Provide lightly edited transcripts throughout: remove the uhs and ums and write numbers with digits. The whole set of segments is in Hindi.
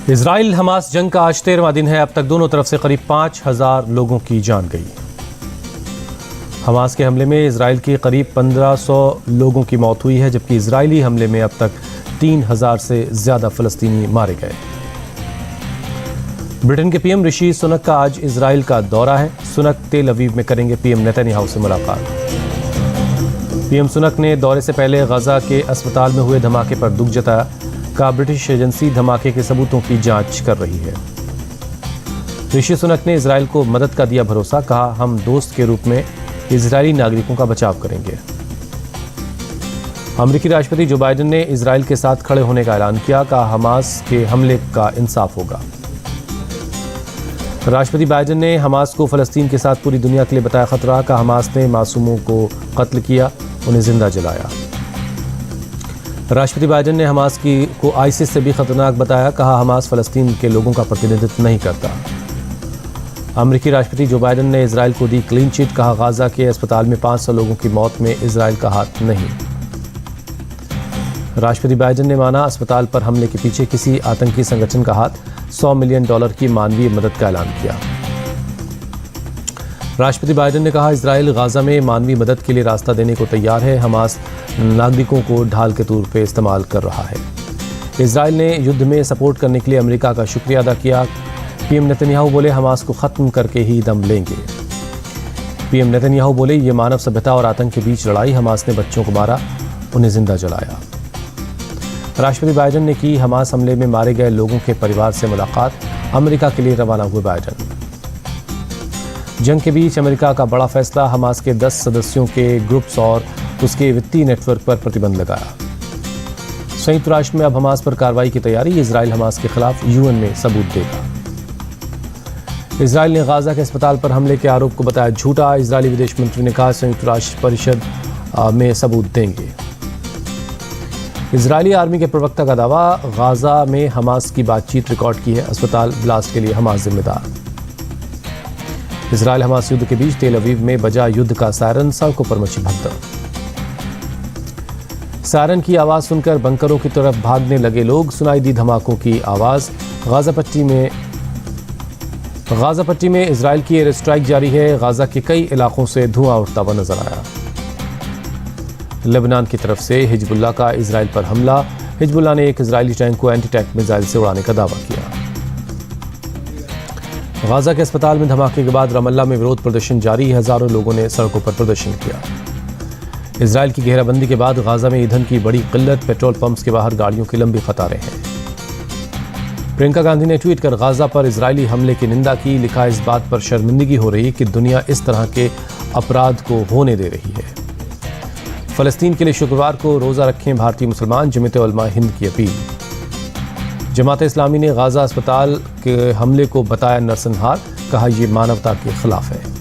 इजराइल हमास जंग का आज 13वां दिन है। अब तक दोनों तरफ से करीब 5,000 लोगों की जान गई। हमास के हमले में इजराइल के करीब 1,500 लोगों की मौत हुई है, जबकि इजरायली हमले में अब तक 3,000 से ज्यादा फलस्तीनी मारे गए। ब्रिटेन के पीएम ऋषि सुनक का आज इजराइल का दौरा है। सुनक तेल अवीव में करेंगे पीएम नेतन्याहू से मुलाकात। पीएम सुनक ने दौरे से पहले गजा के अस्पताल में हुए धमाके पर दुख जताया। कहा ब्रिटिश एजेंसी धमाके के सबूतों की जांच कर रही है। ऋषि सुनक ने इजराइल को मदद का दिया भरोसा। कहा हम दोस्त के रूप में इजरायली नागरिकों का बचाव करेंगे। अमेरिकी राष्ट्रपति जो बाइडेन ने इजराइल के साथ खड़े होने का ऐलान किया। कहा हमास के हमले का इंसाफ होगा। राष्ट्रपति बाइडेन ने हमास को फलस्तीन के साथ पूरी दुनिया के लिए बताया खतरा। कहा हमास ने मासूमों को कत्ल किया, उन्हें जिंदा जलाया। राष्ट्रपति बाइडेन ने हमास को आईसिस से भी खतरनाक बताया। कहा हमास फलस्तीन के लोगों का प्रतिनिधित्व नहीं करता। अमेरिकी राष्ट्रपति जो बाइडेन ने इजराइल को दी क्लीन चिट। कहा गाजा के अस्पताल में 500 लोगों की मौत में इजराइल का हाथ नहीं। राष्ट्रपति बाइडेन ने माना अस्पताल पर हमले के पीछे किसी आतंकी संगठन का हाथ। $100 मिलियन की मानवीय मदद का ऐलान किया। राष्ट्रपति बाइडेन ने कहा इजराइल गाजा में मानवीय मदद के लिए रास्ता देने को तैयार है। हमास नागरिकों को ढाल के तौर पर इस्तेमाल कर रहा है। इजराइल ने युद्ध में सपोर्ट करने के लिए अमेरिका का शुक्रिया अदा किया। पीएम नेतन्याहू बोले हमास को खत्म करके ही दम लेंगे। पीएम नेतन्याहू बोले ये मानव सभ्यता और आतंक के बीच लड़ाई। हमास ने बच्चों को मारा, उन्हें जिंदा जलाया। राष्ट्रपति बाइडेन ने की हमास हमले में मारे गए लोगों के परिवार से मुलाकात। अमेरिका के लिए रवाना हुए बाइडेन। जंग के बीच अमेरिका का बड़ा फैसला। हमास के 10 सदस्यों के ग्रुप्स और उसके वित्तीय नेटवर्क पर प्रतिबंध लगाया। संयुक्त राष्ट्र में अब हमास पर कार्रवाई की तैयारी। इजराइल हमास के खिलाफ यूएन में सबूत देगा। इजराइल ने गाजा के अस्पताल पर हमले के आरोप को बताया झूठा। इजरायली विदेश मंत्री ने कहा संयुक्त राष्ट्र परिषद में सबूत देंगे। इजरायली आर्मी के प्रवक्ता का दावा गाजा में हमास की बातचीत रिकॉर्ड की है। अस्पताल ब्लास्ट के लिए हमास जिम्मेदार। इजराइल हमास युद्ध के बीच तेल अवीव में बजा युद्ध का सायरन। सड़कों पर मची भगदड़। सायरन की आवाज सुनकर बंकरों की तरफ भागने लगे लोग। सुनाई दी धमाकों की आवाज। गाजा पट्टी में इजराइल की एयर स्ट्राइक जारी है। गाजा के कई इलाकों से धुआं उठता हुआ नजर आया। लेबनान की तरफ से हिजबुल्लाह का इजराइल पर हमला। हिजबुल्लाह ने एक इजरायली टैंक को एंटी टैंक मिसाइल से उड़ाने का दावा किया। गाजा के अस्पताल में धमाके के बाद रमल्ला में विरोध प्रदर्शन जारी। हजारों लोगों ने सड़कों पर प्रदर्शन किया। इजराइल की घेराबंदी के बाद गाजा में ईंधन की बड़ी किल्लत। पेट्रोल पंप्स के बाहर गाड़ियों की लंबी कतारें हैं। प्रियंका गांधी ने ट्वीट कर गाजा पर इजरायली हमले की निंदा की। लिखा इस बात पर शर्मिंदगी हो रही कि दुनिया इस तरह के अपराध को होने दे रही है। फलस्तीन के लिए शुक्रवार को रोजा रखें भारतीय मुसलमान। जमीयत उलमा हिंद की अपील। जमात इस्लामी ने गाजा अस्पताल के हमले को बताया नरसंहार। कहा यह मानवता के खिलाफ है।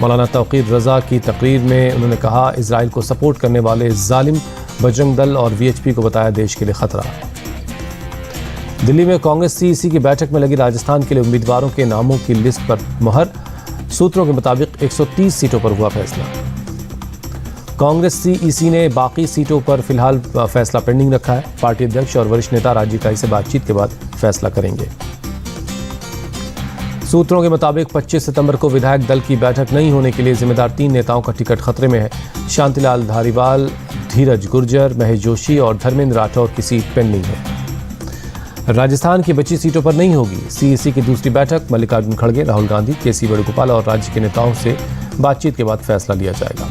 मौलाना तौकीर रजा की तकरीर में उन्होंने कहा इजराइल को सपोर्ट करने वाले जालिम बजरंग दल और वीएचपी को बताया देश के लिए खतरा। दिल्ली में कांग्रेस सीईसी की बैठक में लगी राजस्थान के लिए उम्मीदवारों के नामों की लिस्ट पर मुहर। सूत्रों के मुताबिक 130 सीटों पर हुआ फैसला। कांग्रेस सीईसी ने बाकी सीटों पर फिलहाल फैसला पेंडिंग रखा है। पार्टी अध्यक्ष और वरिष्ठ नेता राजीव इकाई से बातचीत के बाद फैसला करेंगे। सूत्रों के मुताबिक 25 सितंबर को विधायक दल की बैठक नहीं होने के लिए जिम्मेदार 3 नेताओं का टिकट खतरे में है। शांतिलाल धारीवाल, धीरज गुर्जर, महेश जोशी और धर्मेंद्र राठौर की सीट पेंडिंग है। राजस्थान की बची सीटों पर नहीं होगी सीईसी की दूसरी बैठक। मल्लिकार्जुन खड़गे, राहुल गांधी, केसी वेणुगोपाल और राज्य के नेताओं से बातचीत के बाद फैसला लिया जाएगा।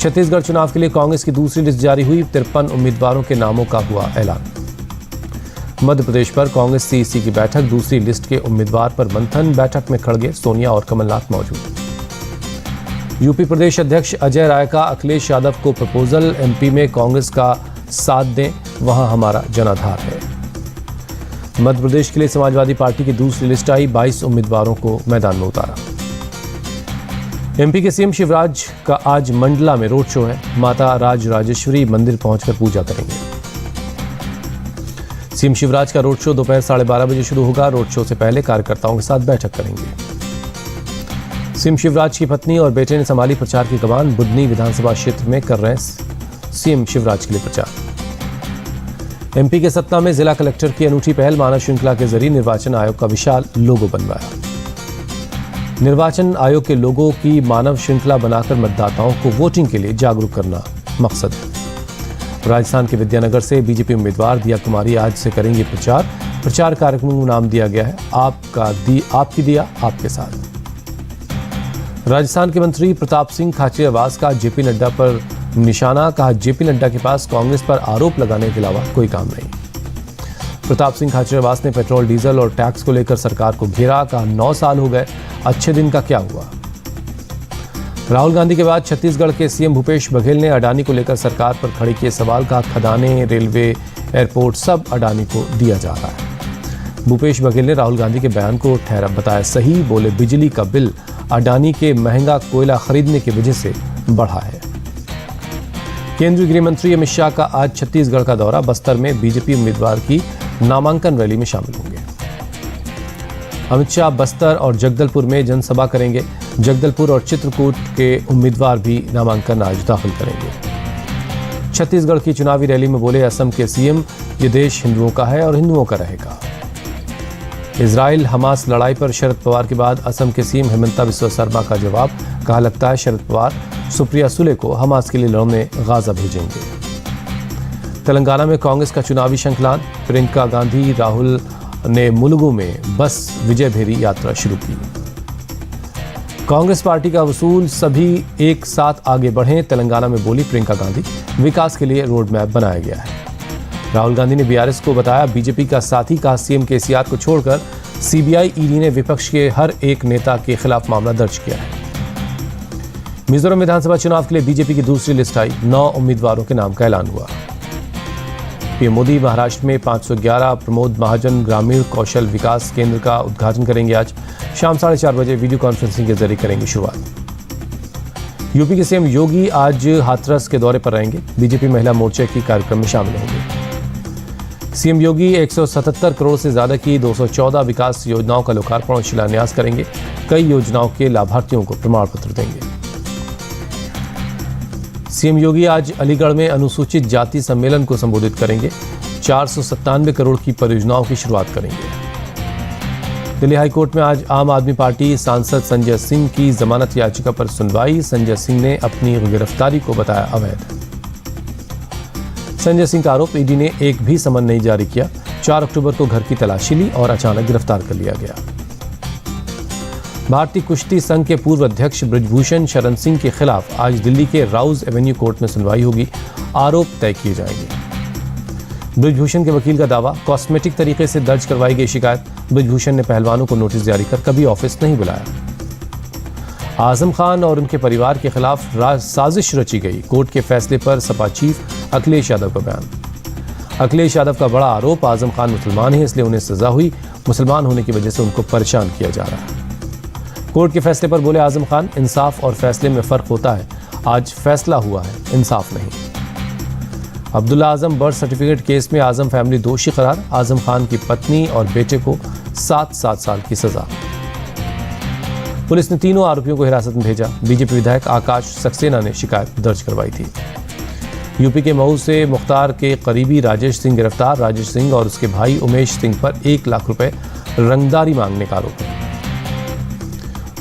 छत्तीसगढ़ चुनाव के लिए कांग्रेस की दूसरी लिस्ट जारी हुई। 53 उम्मीदवारों के नामों का हुआ ऐलान। मध्य प्रदेश पर कांग्रेस सीईसी की बैठक। दूसरी लिस्ट के उम्मीदवार पर मंथन। बैठक में खड़गे, सोनिया और कमलनाथ मौजूद। यूपी प्रदेश अध्यक्ष अजय राय का अखिलेश यादव को प्रपोजल। एमपी में कांग्रेस का साथ दें, वहां हमारा जनाधार है। मध्य प्रदेश के लिए समाजवादी पार्टी की दूसरी लिस्ट आई। 22 उम्मीदवारों को मैदान में उतारा। एमपी के सीएम शिवराज का आज मंडला में रोड शो है। माता राज राजेश्वरी मंदिर पहुंचकर पूजा करेंगे। सीएम शिवराज का रोड शो दोपहर 12:30 बजे शुरू होगा। रोड शो से पहले कार्यकर्ताओं के साथ बैठक करेंगे। सीएम शिवराज की पत्नी और बेटे ने संभाली प्रचार की कमान। बुधनी विधानसभा क्षेत्र में कर रहे हैं सीएम शिवराज के लिए प्रचार। एमपी के सतना में जिला कलेक्टर की अनूठी पहल, मानव श्रृंखला के जरिए निर्वाचन आयोग का विशाल लोगो बनवाया। निर्वाचन आयोग के लोगों की मानव श्रृंखला बनाकर मतदाताओं को वोटिंग के लिए जागरूक करना मकसद है। राजस्थान के विद्यानगर से बीजेपी उम्मीदवार दिया कुमारी आज से करेंगे प्रचार कार्यक्रम को नाम दिया गया है आपकी दिया आपके साथ। राजस्थान के मंत्री प्रताप सिंह खाचरियावास का जेपी नड्डा पर निशाना, कहा जेपी नड्डा के पास कांग्रेस पर आरोप लगाने के अलावा कोई काम नहीं। प्रताप सिंह खाचरियावास ने पेट्रोल डीजल और टैक्स को लेकर सरकार को घेरा, कहा 9 साल हो गए, अच्छे दिन का क्या हुआ। राहुल गांधी के बाद छत्तीसगढ़ के सीएम भूपेश बघेल ने अडानी को लेकर सरकार पर खड़े किए सवाल, का खदानें, रेलवे, एयरपोर्ट सब अडानी को दिया जा रहा है। भूपेश बघेल ने राहुल गांधी के बयान को बताया सही, बोले बिजली का बिल अडानी के महंगा कोयला खरीदने की वजह से बढ़ा है। केंद्रीय गृह मंत्री अमित शाह का आज छत्तीसगढ़ का दौरा, बस्तर में बीजेपी उम्मीदवार की नामांकन रैली में शामिल होंगे। अमित शाह बस्तर और जगदलपुर में जनसभा करेंगे। जगदलपुर और चित्रकूट के उम्मीदवार भी नामांकन आज दाखिल करेंगे। छत्तीसगढ़ की चुनावी रैली में बोले असम के सीएम, ये देश हिंदुओं का है और हिंदुओं का रहेगा। इजराइल हमास लड़ाई पर शरद पवार के बाद असम के सीएम हेमंता बिस्वा शर्मा का जवाब, कहा लगता है शरद पवार सुप्रिया सुले को हमास के लिए लड़ने गाजा भेजेंगे। तेलंगाना में कांग्रेस का चुनावी संकलन, प्रियंका गांधी राहुल ने मुलुगु में बस विजय भेरी यात्रा शुरू की। कांग्रेस पार्टी का वसूल, सभी एक साथ आगे बढ़ें, तेलंगाना में बोली प्रियंका गांधी, विकास के लिए रोड मैप बनाया गया है। राहुल गांधी ने बीआरएस को बताया बीजेपी का साथी, कहा सीएम केसीआर को छोड़कर सीबीआई ईडी ने विपक्ष के हर एक नेता के खिलाफ मामला दर्ज किया है। मिजोरम विधानसभा चुनाव के लिए बीजेपी की दूसरी लिस्ट आई, 9 उम्मीदवारों के नाम का ऐलान हुआ। पीएम मोदी महाराष्ट्र में 511 प्रमोद महाजन ग्रामीण कौशल विकास केंद्र का उद्घाटन करेंगे। आज शाम 4:30 बजे वीडियो कॉन्फ्रेंसिंग के जरिए करेंगे शुरुआत। यूपी के सीएम योगी आज हाथरस के दौरे पर रहेंगे। बीजेपी महिला मोर्चे की कार्यक्रम में शामिल होंगे। सीएम योगी 177 करोड़ से ज्यादा की 214 विकास योजनाओं का लोकार्पण और शिलान्यास करेंगे। कई योजनाओं के लाभार्थियों को प्रमाण पत्र देंगे। सीएम योगी आज अलीगढ़ में अनुसूचित जाति सम्मेलन को संबोधित करेंगे। 497 करोड़ की परियोजनाओं की शुरुआत करेंगे। दिल्ली हाईकोर्ट में आज आम आदमी पार्टी सांसद संजय सिंह की जमानत याचिका पर सुनवाई। संजय सिंह ने अपनी गिरफ्तारी को बताया अवैध। संजय सिंह का आरोप, ईडी ने एक भी समन नहीं जारी किया। 4 अक्टूबर को घर की तलाशी ली और अचानक गिरफ्तार कर लिया गया। भारतीय कुश्ती संघ के पूर्व अध्यक्ष बृजभूषण शरण सिंह के खिलाफ आज दिल्ली के राउज एवेन्यू कोर्ट में सुनवाई होगी। आरोप तय किए जाएंगे। बृजभूषण के वकील का दावा, कॉस्मेटिक तरीके से दर्ज करवाई गई शिकायत। बृजभूषण ने पहलवानों को नोटिस जारी कर कभी ऑफिस नहीं बुलाया। आजम खान और उनके परिवार के खिलाफ साजिश रची गई। कोर्ट के फैसले पर सपा चीफ अखिलेश यादव का बयान। अखिलेश यादव का बड़ा आरोप, आजम खान मुसलमान है इसलिए उन्हें सजा हुई। मुसलमान होने की वजह से उनको परेशान किया जा रहा है। कोर्ट के फैसले पर बोले आजम खान, इंसाफ और फैसले में फर्क होता है। आज फैसला हुआ है, इंसाफ नहीं। Abdullah Azam birth certificate case में आजम फैमिली दोषी करार। आजम खान की पत्नी और बेटे को 7 साल की सजा। पुलिस ने तीनों आरोपियों को हिरासत में भेजा। बीजेपी विधायक आकाश सक्सेना ने शिकायत दर्ज करवाई थी। यूपी के मऊ से मुख्तार के करीबी राजेश सिंह गिरफ्तार। राजेश सिंह और उसके भाई उमेश सिंह पर 1 लाख रुपए रंगदारी मांगने का आरोप है।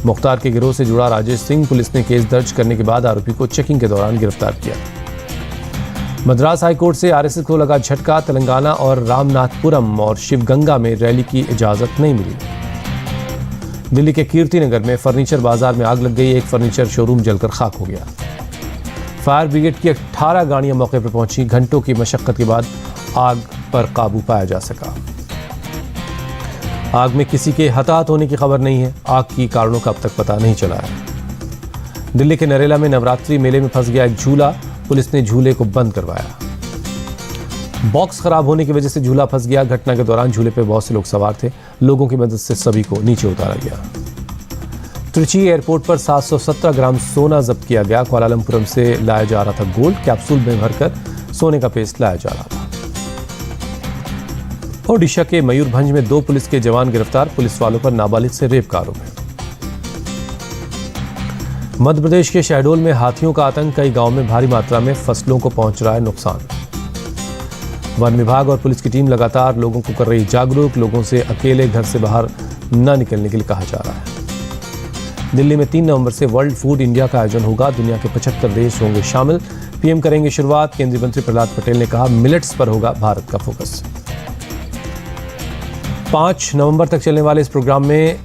मुख्तार के गिरोह से जुड़ा राजेश सिंह, पुलिस ने केस दर्ज करने के बाद आरोपी को चेकिंग के दौरान गिरफ्तार किया। मद्रास हाईकोर्ट से आरएसएस को लगा झटका। तेलंगाना और रामनाथपुरम और शिवगंगा में रैली की इजाजत नहीं मिली। दिल्ली के कीर्ति नगर में फर्नीचर बाजार में आग लग गई। एक फर्नीचर शोरूम जलकर खाक हो गया। फायर ब्रिगेड की 18 गाड़ियां मौके पर पहुंची। घंटों की मशक्कत के बाद आग पर काबू पाया जा सका। आग में किसी के हताहत होने की खबर नहीं है। आग की कारणों का अब तक पता नहीं चला है। दिल्ली के नरेला में नवरात्रि मेले में फंस गया एक झूला। पुलिस ने झूले को बंद करवाया। बॉक्स खराब होने की वजह से झूला फंस गया। घटना के दौरान झूले पर बहुत से लोग सवार थे। लोगों की मदद से सभी को नीचे उतारा गया। त्रिची एयरपोर्ट पर 717 ग्राम सोना जब्त किया गया। कुआलालंपुरम से लाया जा रहा था गोल्ड। कैप्सूल में भरकर सोने का पेस्ट लाया जा रहा था। ओडिशा के मयूरभंज में 2 पुलिस के जवान गिरफ्तार। पुलिस वालों पर नाबालिग से रेप का आरोप है। मध्य प्रदेश के शहडोल में हाथियों का आतंक। कई गांवों में भारी मात्रा में फसलों को पहुंच रहा है नुकसान। वन विभाग और पुलिस की टीम लगातार लोगों को कर रही जागरूक, लोगों से अकेले घर से बाहर न निकलने के लिए कहा जा रहा है। दिल्ली में 3 नवंबर से वर्ल्ड फूड इंडिया का आयोजन होगा। दुनिया के 75 देश होंगे शामिल। पीएम करेंगे शुरुआत। केंद्रीय मंत्री प्रहलाद पटेल ने कहा, मिलेट्स पर होगा भारत का फोकस। 5 नवंबर तक चलने वाले इस प्रोग्राम में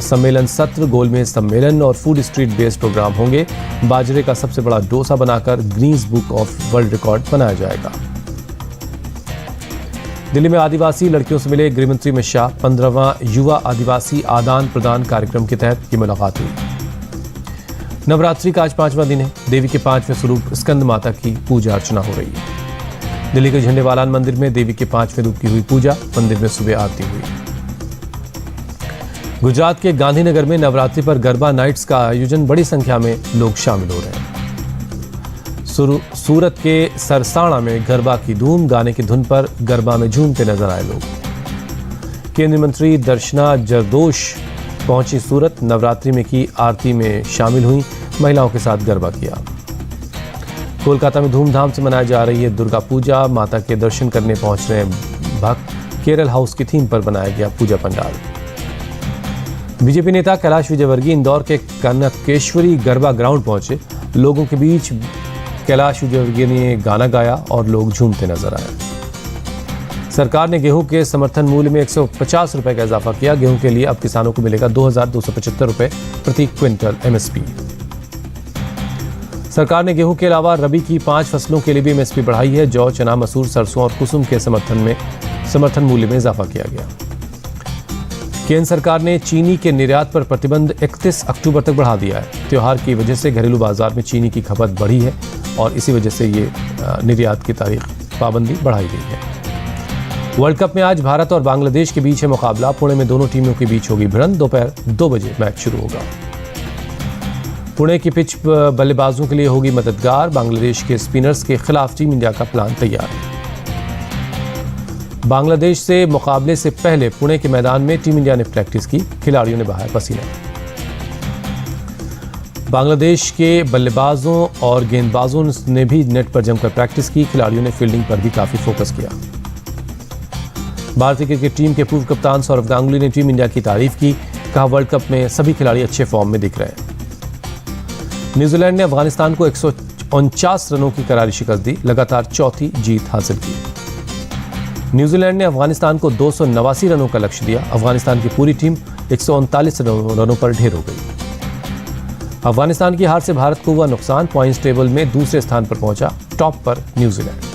सम्मेलन सत्र, गोलमेज सम्मेलन और फूड स्ट्रीट बेस्ड प्रोग्राम होंगे। बाजरे का सबसे बड़ा डोसा बनाकर Guinness book of world record बनाया जाएगा। दिल्ली में आदिवासी लड़कियों से मिले गृहमंत्री अमित शाह। 15वां युवा आदिवासी आदान प्रदान कार्यक्रम के तहत ये मुलाकात हुई। नवरात्रि का आज 5वां दिन है। देवी के 5वें स्वरूप स्कंद माता की पूजा अर्चना हो रही है। दिल्ली के झंडेवालान मंदिर में देवी के 5वें रूप की हुई पूजा। मंदिर में सुबह आरती हुई। गुजरात के गांधीनगर में नवरात्रि पर गरबा नाइट्स का आयोजन, बड़ी संख्या में लोग शामिल हो रहे हैं। सूरत के सरसाणा में गरबा की धूम, गाने की धुन पर गरबा में झूमते नजर आए लोग। केंद्रीय मंत्री दर्शना जरदोश पहुंची सूरत। नवरात्रि में की आरती में शामिल हुई, महिलाओं के साथ गरबा किया। कोलकाता में धूमधाम से मनाई जा रही है दुर्गा पूजा। माता के दर्शन करने पहुंच रहे हैं भक्त। केरल हाउस की थीम पर बनाया गया पूजा पंडाल। बीजेपी नेता कैलाश विजयवर्गीय इंदौर के कनकेश्वरी गरबा ग्राउंड पहुंचे। लोगों के बीच कैलाश विजयवर्गीय ने गाना गाया और लोग झूमते नजर आए। सरकार ने गेहूं के समर्थन मूल्य में 150 रुपए का इजाफा किया। गेहूं के लिए अब किसानों को मिलेगा 2275 रुपए प्रति क्विंटल एमएसपी। सरकार ने गेहूं के अलावा रबी की 5 फसलों के लिए भी एमएसपी बढ़ाई है। जौ, चना, मसूर, सरसों और कुसुम के समर्थन मूल्य में इजाफा किया गया। केंद्र सरकार ने चीनी के निर्यात पर प्रतिबंध 31 अक्टूबर तक बढ़ा दिया है। त्योहार की वजह से घरेलू बाजार में चीनी की खपत बढ़ी है और इसी वजह से ये निर्यात की तारीख पाबंदी बढ़ाई गई है। वर्ल्ड कप में आज भारत और बांग्लादेश के बीच है मुकाबला। पुणे में दोनों टीमों के बीच होगी भिड़ंत। दोपहर 2 बजे मैच शुरू होगा। पुणे की पिच बल्लेबाजों के लिए होगी मददगार। बांग्लादेश के स्पिनर्स के खिलाफ टीम इंडिया का प्लान तैयार है। बांग्लादेश से मुकाबले से पहले पुणे के मैदान में टीम इंडिया ने प्रैक्टिस की। खिलाड़ियों ने बहाया पसीना। बांग्लादेश के बल्लेबाजों और गेंदबाजों ने भी नेट पर जमकर प्रैक्टिस की। खिलाड़ियों ने फील्डिंग पर भी काफी फोकस किया। भारतीय क्रिकेट टीम के पूर्व कप्तान सौरव गांगुली ने टीम इंडिया की तारीफ की। कहा, वर्ल्ड कप में सभी खिलाड़ी अच्छे फॉर्म में दिख रहे हैं। न्यूजीलैंड ने अफगानिस्तान को 149 रनों की करारी शिकस्त दी। लगातार चौथी जीत हासिल की। न्यूजीलैंड ने अफगानिस्तान को 289 रनों का लक्ष्य दिया। अफगानिस्तान की पूरी टीम 139 रनों पर ढेर हो गई। अफगानिस्तान की हार से भारत को हुआ नुकसान। पॉइंट्स टेबल में दूसरे स्थान पर पहुंचा। टॉप पर न्यूजीलैंड।